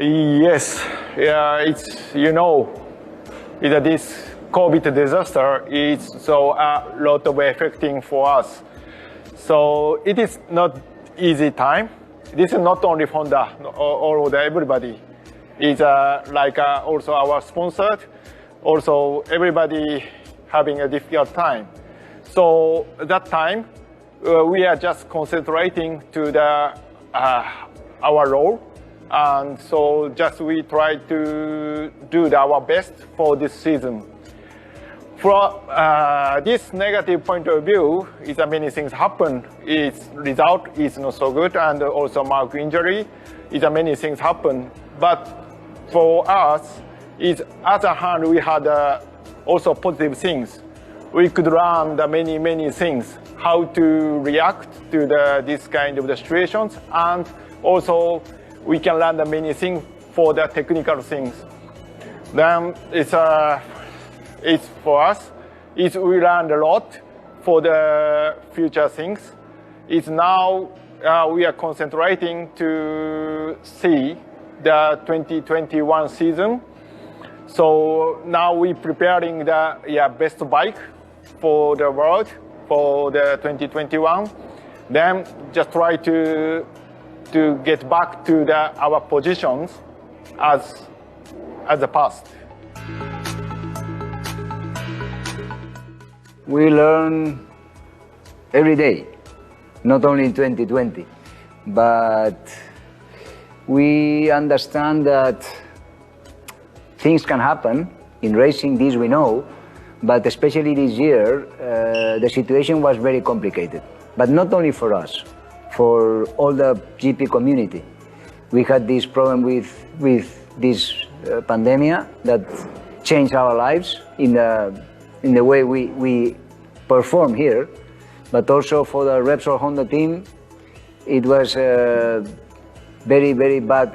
Yes, it's, this COVID disaster is so a lot of affecting for us. So it is not easy time. This is not only Honda or everybody. It's also our sponsor. Also everybody having a difficult time. So that time we are just concentrating to the our role. And so just we try to do our best for this season. From this negative point of view, is many things happen. Its result is not so good, and also Marc injury is many things happen. But for us, is other hand we had also positive things. We could learn the many things, how to react to this kind of the situations, and also we can learn the many things for the technical things. Then it's for us, we learned a lot for the future things. It's now we are concentrating to see the 2021 season. So now we're preparing the best bike for the world for the 2021. Then just try to get back to our positions as the past. We learn every day, not only in 2020, but we understand that things can happen in racing. This we know, but especially this year, the situation was very complicated. But not only for us, for all the GP community. We had this problem with this pandemic that changed our lives in the way we perform here, but also for the Repsol Honda team, it was a very, very bad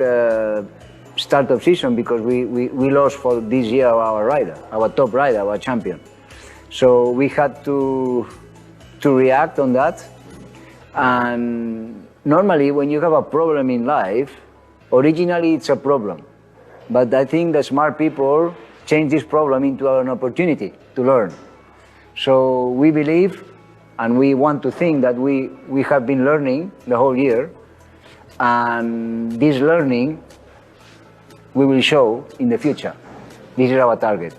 start of season because we lost for this year our rider, our top rider, our champion. So we had to react on that. And normally when you have a problem in life, originally it's a problem. But I think the smart people change this problem into an opportunity to learn. So we believe and we want to think that we have been learning the whole year, and this learning we will show in the future. This is our target.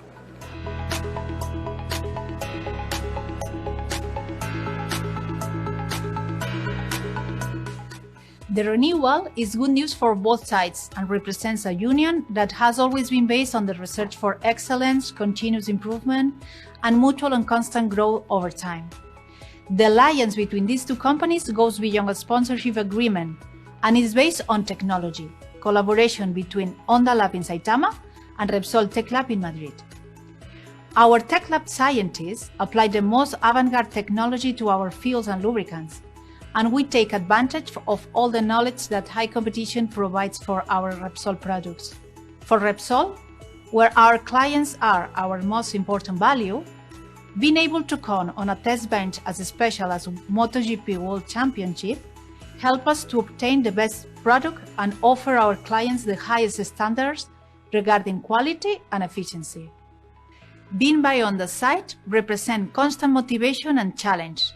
The renewal is good news for both sides and represents a union that has always been based on the research for excellence, continuous improvement, and mutual and constant growth over time. The alliance between these two companies goes beyond a sponsorship agreement and is based on technology, collaboration between Honda Lab in Saitama and Repsol Tech Lab in Madrid. Our Tech Lab scientists apply the most avant-garde technology to our fuels and lubricants, and we take advantage of all the knowledge that high competition provides for our Repsol products. For Repsol, where our clients are our most important value, being able to count on a test bench as special as MotoGP World Championship help us to obtain the best product and offer our clients the highest standards regarding quality and efficiency. Being by on the site represents constant motivation and challenge.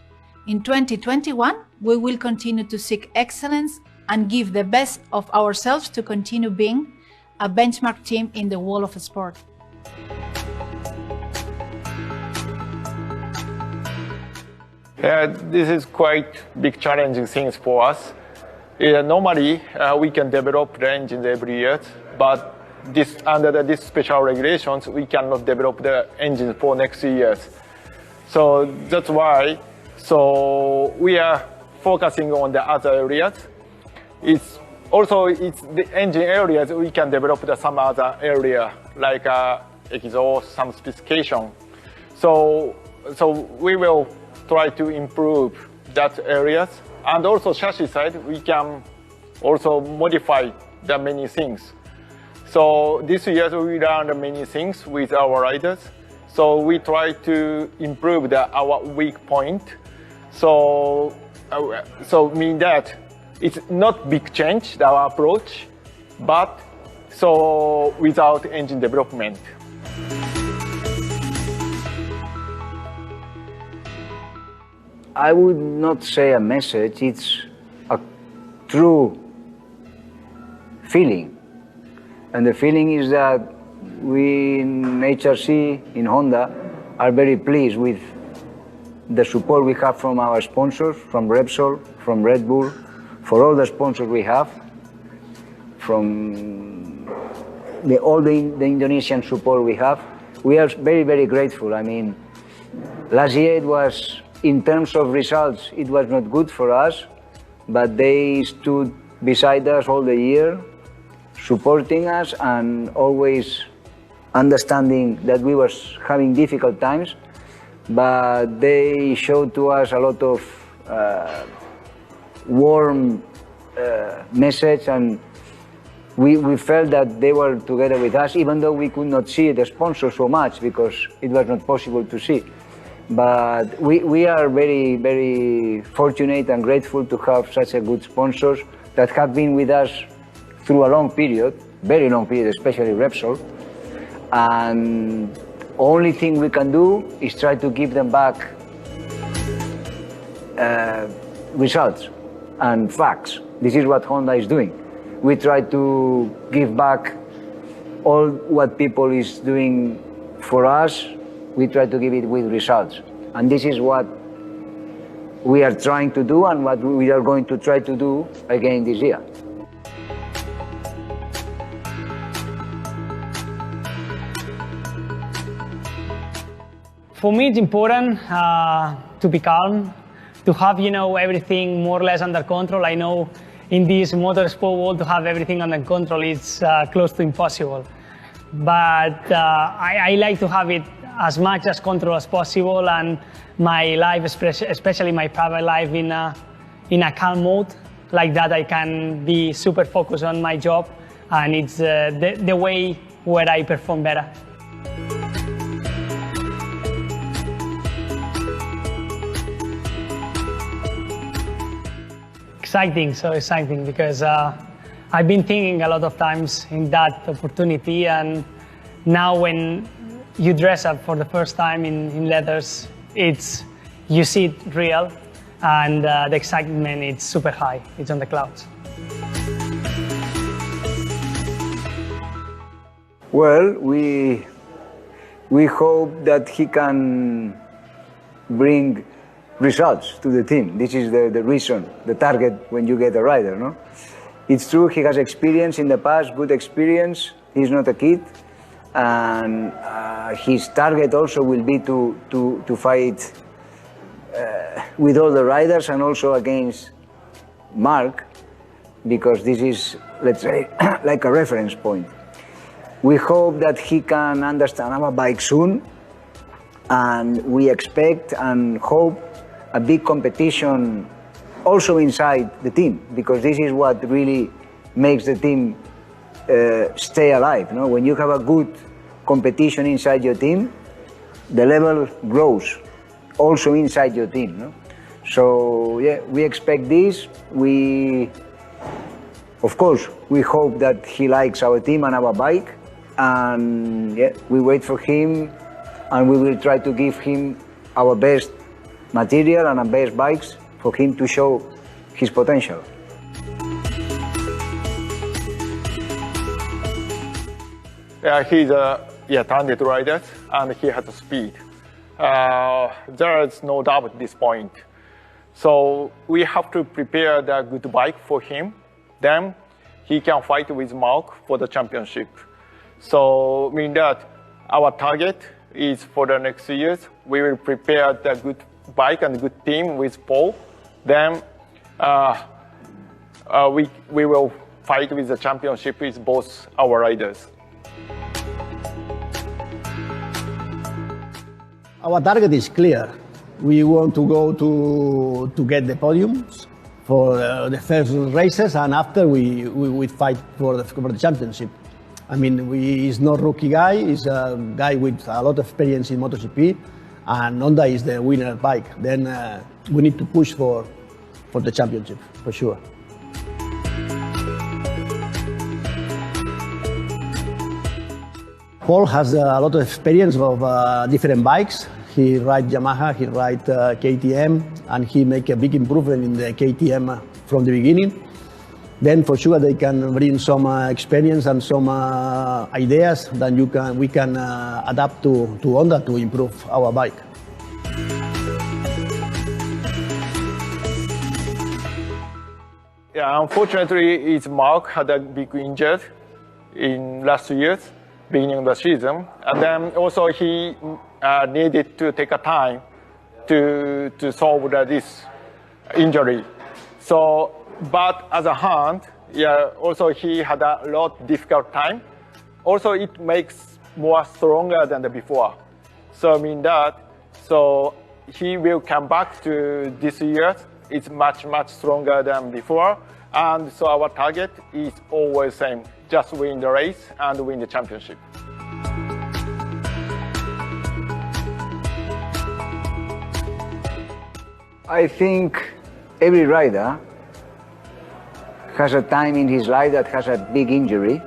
In 2021, we will continue to seek excellence and give the best of ourselves to continue being a benchmark team in the world of sport. This is quite big challenging things for us. Normally, we can develop the engines every year, but under these special regulations, we cannot develop the engines for next years. So that's why we are focusing on the other areas. It's the engine areas we can develop some other area like exhaust, some specification. So we will try to improve that areas, and also chassis side we can also modify the many things. So this year we learned many things with our riders. So we try to improve our weak point. So mean that it's not big change our approach, but so without engine development. I would not say a message, it's a true feeling. And the feeling is that we in HRC, in Honda, are very pleased with the support we have from our sponsors, from Repsol, from Red Bull, for all the sponsors we have, from all the Indonesian support we have. We are very, very grateful. I mean, last year it was, in terms of results, it was not good for us, but they stood beside us all the year, supporting us and always understanding that we were having difficult times, but they showed to us a lot of warm message, and we felt that they were together with us, even though we could not see the sponsor so much because it was not possible to see. But we are very, very fortunate and grateful to have such a good sponsors that have been with us through a long period, very long period, especially Repsol. And only thing we can do is try to give them back results and facts. This is what Honda is doing. We try to give back all what people is doing for us. We try to give it with results. And this is what we are trying to do and what we are going to try to do again this year. For me, it's important to be calm, to have, everything more or less under control. I know in this motorsport world to have everything under control is close to impossible. But I like to have it as much as control as possible, and my life, especially my private life, in a calm mode. Like that, I can be super focused on my job, and it's the way where I perform better. So exciting, because I've been thinking a lot of times in that opportunity, and now when you dress up for the first time in leathers, you see it real, and the excitement is super high. It's on the clouds. Well, we hope that he can bring results to the team. This is the reason, the target when you get a rider, no? It's true, he has experience in the past, good experience. He's not a kid. And his target also will be to fight with all the riders and also against Marc, because this is, let's say, like a reference point. We hope that he can understand our bike soon, and we expect and hope a big competition also inside the team, because this is what really makes the team stay alive. No? When you have a good competition inside your team, the level grows also inside your team. No? So yeah, we expect this. Of course, we hope that he likes our team and our bike, and yeah, we wait for him, and we will try to give him our best material and our best bikes for him to show his potential. Yeah, he's a talented rider, and he has speed. There is no doubt at this point. So we have to prepare the good bike for him. Then he can fight with Marc for the championship. So I mean that our target is for the next years, we will prepare the good bike and good team with Paul. Then we will fight with the championship with both our riders. Our target is clear. We want to go to get the podiums for the first races, and after we fight for the championship. I mean, he's not rookie guy. He's a guy with a lot of experience in MotoGP, and Honda is the winner bike. Then we need to push for the championship, for sure. Paul has a lot of experience of different bikes. He rides Yamaha, he rides KTM, and he make a big improvement in the KTM from the beginning. Then for sure they can bring some experience and some ideas that we can adapt to Honda to improve our bike. Yeah, unfortunately, Marc had a big injury in last years, beginning of the season, and then also he needed to take a time to solve this injury. So, but as a hand, yeah, also he had a lot difficult time. Also, it makes more stronger than the before. So I mean that, so he will come back to this year. It's much stronger than before. And so our target is always same, just win the race and win the championship. I think every rider has a time in his life that has a big injury.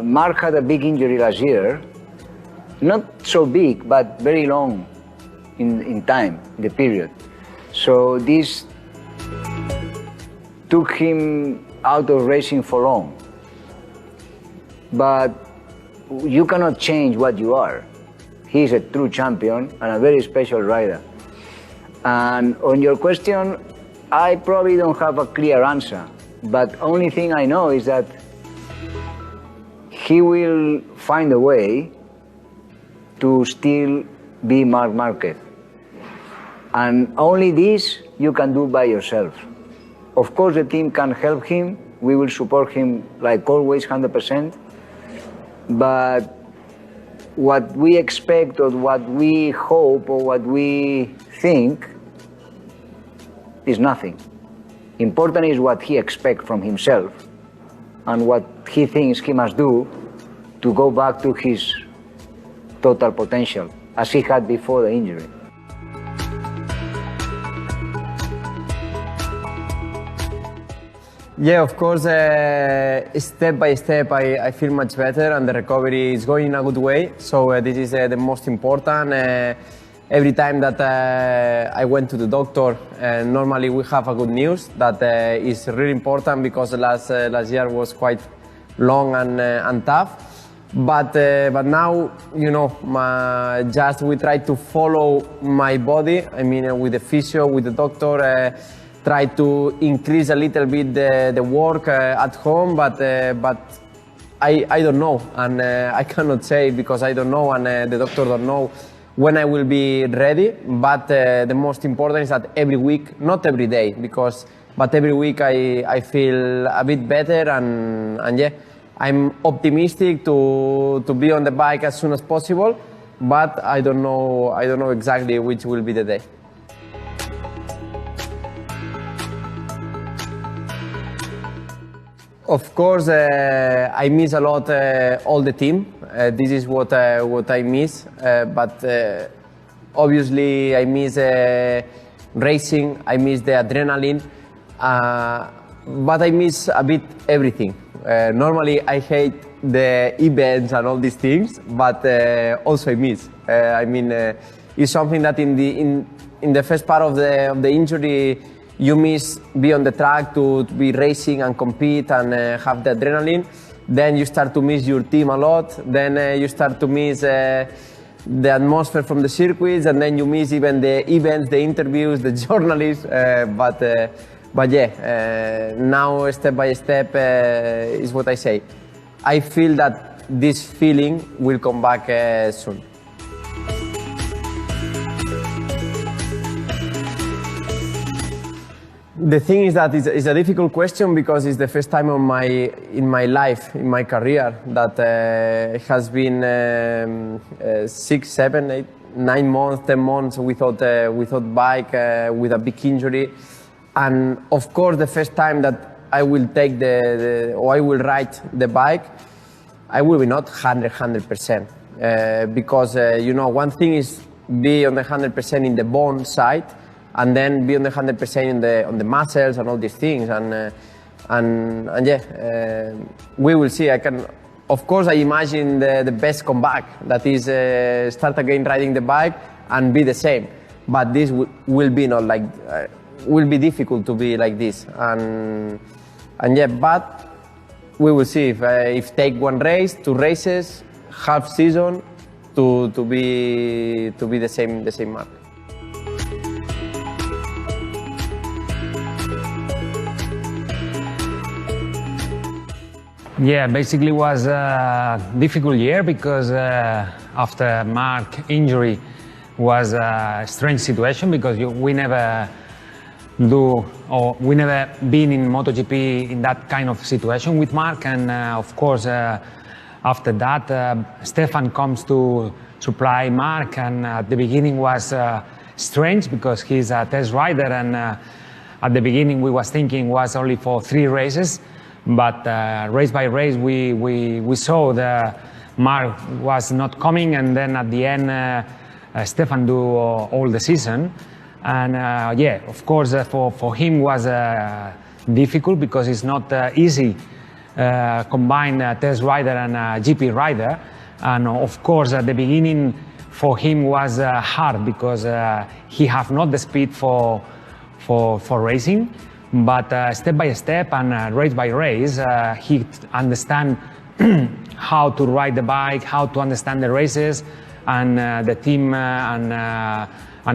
Marc had a big injury last year, not so big, but very long in time, the period. So this took him out of racing for long. But you cannot change what you are. He's a true champion and a very special rider. And on your question, I probably don't have a clear answer, but only thing I know is that he will find a way to still be Marc Marquez. And only this you can do by yourself. Of course, the team can help him. We will support him like always, 100%. But what we expect or what we hope or what we think is nothing. Important is what he expects from himself and what he thinks he must do to go back to his total potential as he had before the injury. Yeah, of course, step by step I feel much better and the recovery is going in a good way. So this is the most important. Every time that I went to the doctor, normally we have a good news that is really important because last year was quite long and tough. But now, you know, just we try to follow my body. I mean, with the physio, with the doctor, try to increase a little bit the work at home. But I don't know, and I cannot say because I don't know, and the doctor don't know when I will be ready. But the most important is that every week, not every day, but every week I feel a bit better, and yeah. I'm optimistic to be on the bike as soon as possible, but I don't know exactly which will be the day. Of course, I miss a lot all the team. This is what I miss, but obviously I miss racing, I miss the adrenaline, but I miss a bit everything. Normally I hate the events and all these things, but also I miss. I mean, it's something that in the first part of the injury, you miss be on the track to be racing and compete and have the adrenaline. Then you start to miss your team a lot. Then you start to miss the atmosphere from the circuits, and then you miss even the events, the interviews, the journalists. But yeah, now step by step is what I say. I feel that this feeling will come back soon. The thing is that it's a difficult question because it's the first time in my life, in my career, that it has been 6, 7, 8, 9 months, 10 months without bike, with a big injury. And of course, the first time that I will take or I will ride the bike, I will be not 100%, because you know, one thing is be on the 100% in the bone side, and then be on the 100% on the muscles and all these things, and yeah, we will see. Of course, I imagine the best comeback, that is start again riding the bike and be the same, but this will be not like. Will be difficult to be like this, and yeah, but we will see if take 1 race, 2 races, half season to be the same mark. Yeah, basically was a difficult year because after Marc injury was a strange situation because we never been in MotoGP in that kind of situation with Marc, and of course after that Stefan comes to supply Marc, and at the beginning was strange because he's a test rider, and at the beginning we was thinking was only for 3 races, but race by race we saw that Marc was not coming, and then at the end Stefan do all the season. And yeah, of course, for him was difficult because it's not easy combine test rider and GP rider. And of course, at the beginning, for him was hard because he have not the speed for racing. But step by step and race by race, he understand how to ride the bike, how to understand the races, and the team and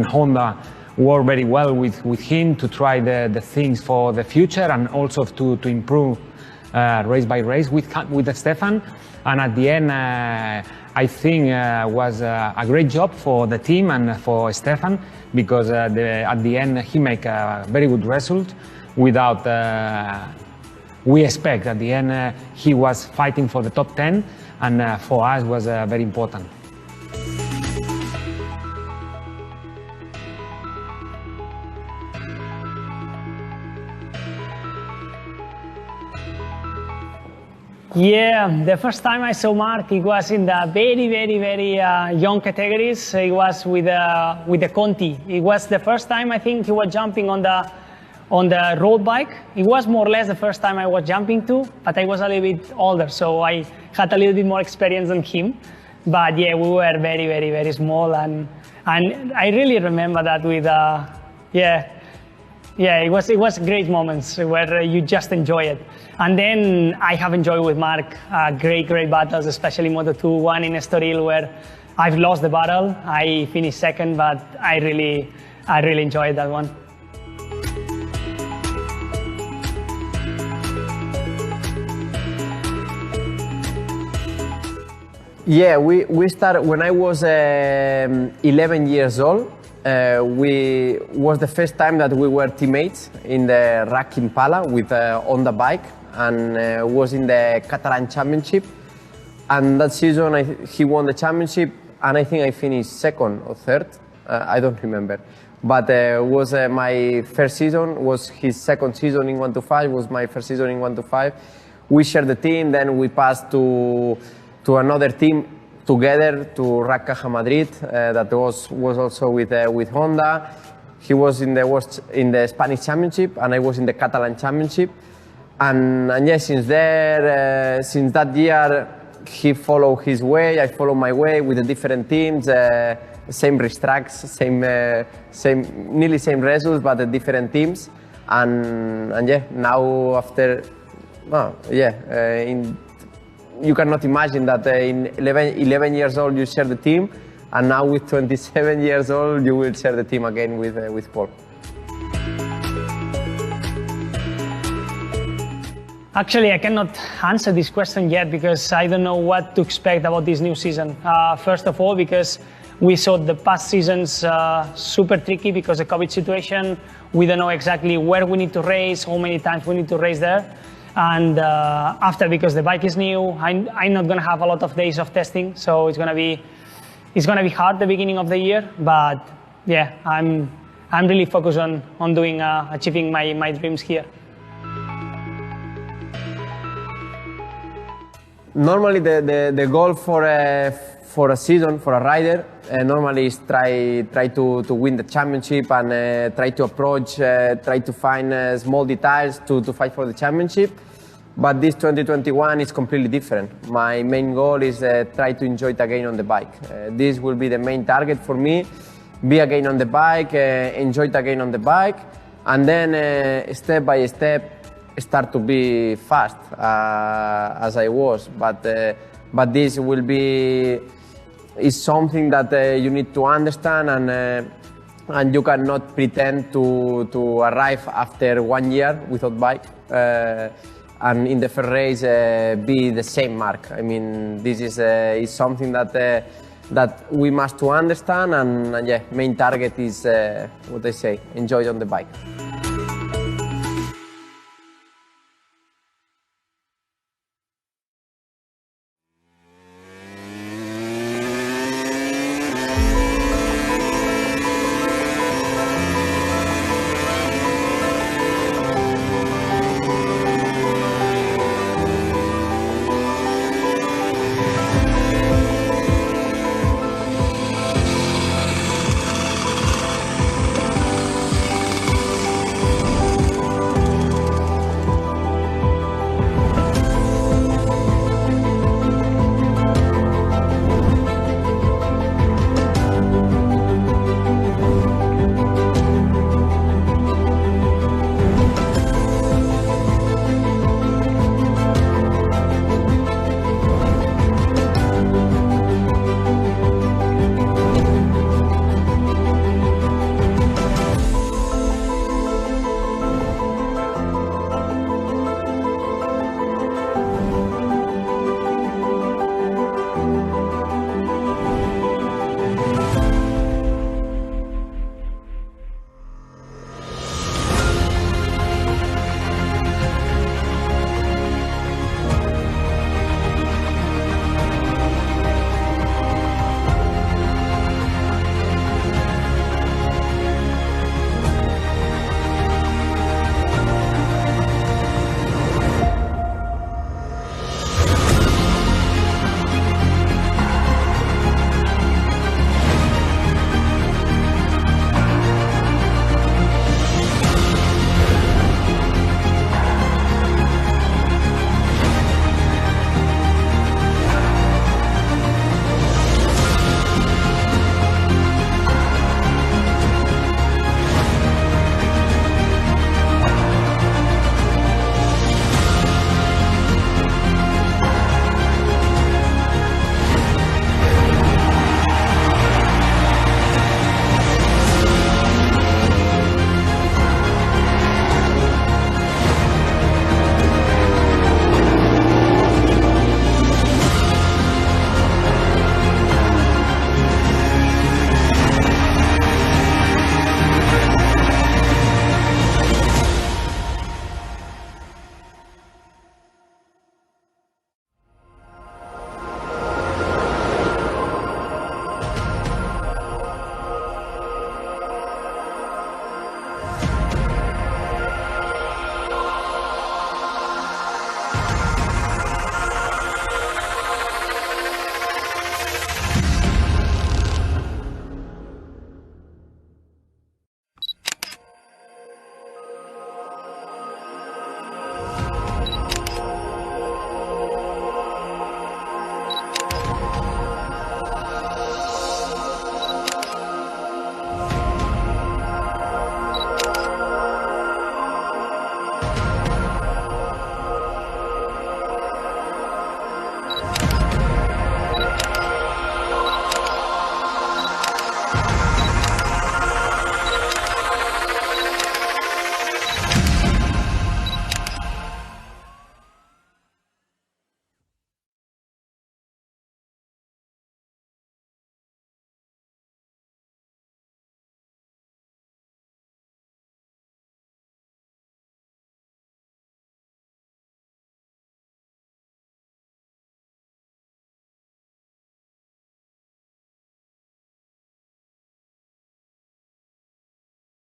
Honda work very well with him to try the things for the future and also to improve race by race with Stefan. And at the end, I think was a great job for the team and for Stefan because at the end he make a very good result. Without, we expect at the end he was fighting for the top 10, and for us was very important. Yeah, the first time I saw Marc, he was in the very young categories. He was with the Conti. It was the first time I think he was jumping on the road bike. It was more or less the first time I was jumping too, but I was a little bit older, so I had a little bit more experience than him. But yeah, we were very small, and I really remember that with it was great moments where you just enjoy it. And then I have enjoyed with Marc great battles, especially Moto2, one in Estoril where I've lost the battle. I finished second, but I really enjoyed that one. Yeah, we started when I was 11 years old. Was the first time that we were teammates in the RAC Impala with on the bike, and was in the Catalan Championship. And that season he won the championship, and I think I finished second or third. I don't remember. But was my first season, was his second season in 125, was my first season in 125. We shared the team, then we passed to another team together to RAC Caja Madrid, that was also with Honda. He was in the Spanish Championship, and I was in the Catalan Championship. And yeah, since that year, he followed his way, I followed my way with the different teams, same racetracks, nearly same results, but the different teams. And yeah, now after, you cannot imagine that in 11 years old you share the team, and now with 27 years old you will share the team again with Paul. Actually, I cannot answer this question yet because I don't know what to expect about this new season. First of all, because we saw the past seasons super tricky because of the COVID situation. We don't know exactly where we need to race, how many times we need to race there. And after, because the bike is new, I'm not going to have a lot of days of testing, so it's going to be hard the beginning of the year. But yeah, I'm really focused on achieving my dreams here. Normally, the goal for a season, for a rider, normally is try to win the championship and try to approach, try to find small details to fight for the championship. But this 2021 is completely different. My main goal is try to enjoy it again on the bike. This will be the main target for me. Be again on the bike, enjoy it again on the bike, and then step by step start to be fast as I was. But this will be is something that you need to understand, and you cannot pretend to arrive after 1 year without bike and in the first race be the same Marc. I mean, this is something that we must to understand, and yeah, main target is what I say, enjoy it on the bike.